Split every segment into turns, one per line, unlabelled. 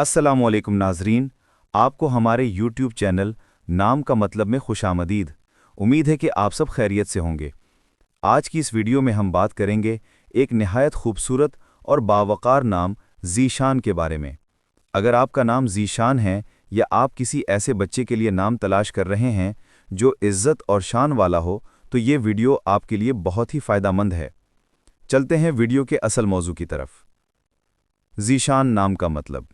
अस्सलामुअलैकुम नाजरीन, आपको हमारे YouTube चैनल नाम का मतलब में खुशामदीद। उम्मीद है कि आप सब खैरियत से होंगे। आज की इस वीडियो में हम बात करेंगे एक निहायत खूबसूरत और बावकार नाम ज़ीशान के बारे में। अगर आपका नाम ज़ीशान है या आप किसी ऐसे बच्चे के लिए नाम तलाश कर रहे हैं जो इज़्ज़त और शान वाला हो, तो ये वीडियो आपके लिए बहुत ही फ़ायदेमंद है। चलते हैं वीडियो के असल मौजू की तरफ। ज़ीशान नाम का मतलब।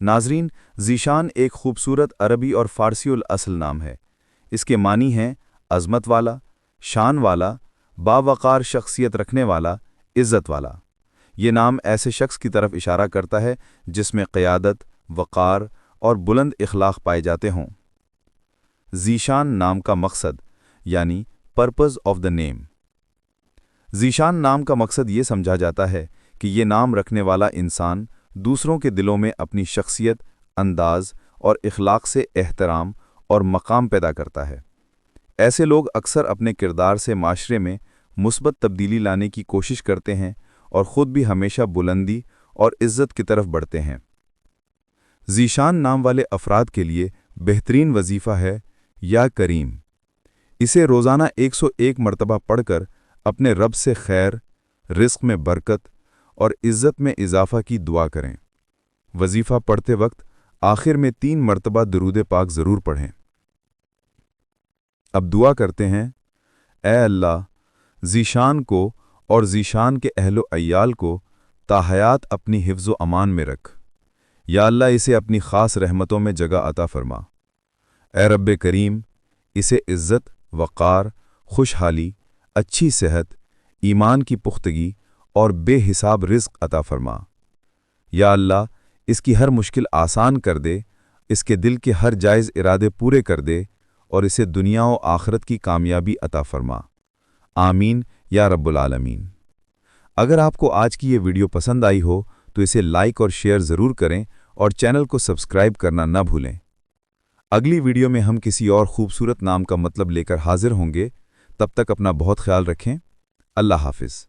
नाजरीन, ज़ीशान एक खूबसूरत अरबी और फ़ारसी असल नाम है। इसके मानी हैं अज़मत वाला, शान वाला, बावकार शख्सियत रखने वाला, इज़्ज़त वाला। ये नाम ऐसे शख्स की तरफ इशारा करता है जिसमें क़यादत, वक़ार और बुलंद इखलाक पाए जाते हों। ज़ीशान नाम का मकसद यानी purpose of the name. Zeeshan नाम का मकसद ये समझा जाता है कि ये नाम रखने वाला इंसान दूसरों के दिलों में अपनी शख्सियत, अंदाज़ और इखलाक से एहतराम और मकाम पैदा करता है। ऐसे लोग अक्सर अपने किरदार से माशरे में मुस्बत तब्दीली लाने की कोशिश करते हैं और ख़ुद भी हमेशा बुलंदी और इज़्ज़त की तरफ बढ़ते हैं। ज़ीशान नाम वाले अफराद के लिए बेहतरीन वजीफ़ा है या करीम। इसे रोज़ाना 101 मरतबा पढ़कर अपने रब से खैर, रिज़्क़ में बरकत और इज़्ज़त में इजाफ़ा की दुआ करें। वजीफ़ा पढ़ते वक्त आखिर में 3 मरतबा दुरूद पाक ज़रूर पढ़ें। अब दुआ करते हैं, ए अल्लाह, ज़ीशान को और ज़ीशान के अहलो अय्याल को ताहयात अपनी हिफ्ज़ व अमान में रख। या अल्लाह, इसे अपनी ख़ास रहमतों में जगह अता फ़रमा। ए रब्बे करीम, इसे इज़्ज़त, वक़ार, खुशहाली, अच्छी सेहत, ईमान की पुख्तगी और बेहिसाब रिज़्क़ अता फ़रमा। या अल्लाह, इसकी हर मुश्किल आसान कर दे, इसके दिल के हर जायज़ इरादे पूरे कर दे और इसे दुनिया और आखिरत की कामयाबी अता फ़रमा। आमीन या रब्बुल आलमीन। अगर आपको आज की ये वीडियो पसंद आई हो तो इसे लाइक और शेयर ज़रूर करें और चैनल को सब्सक्राइब करना न भूलें। अगली वीडियो में हम किसी और खूबसूरत नाम का मतलब लेकर हाजिर होंगे। तब तक अपना बहुत ख्याल रखें। अल्लाह हाफ़िज़।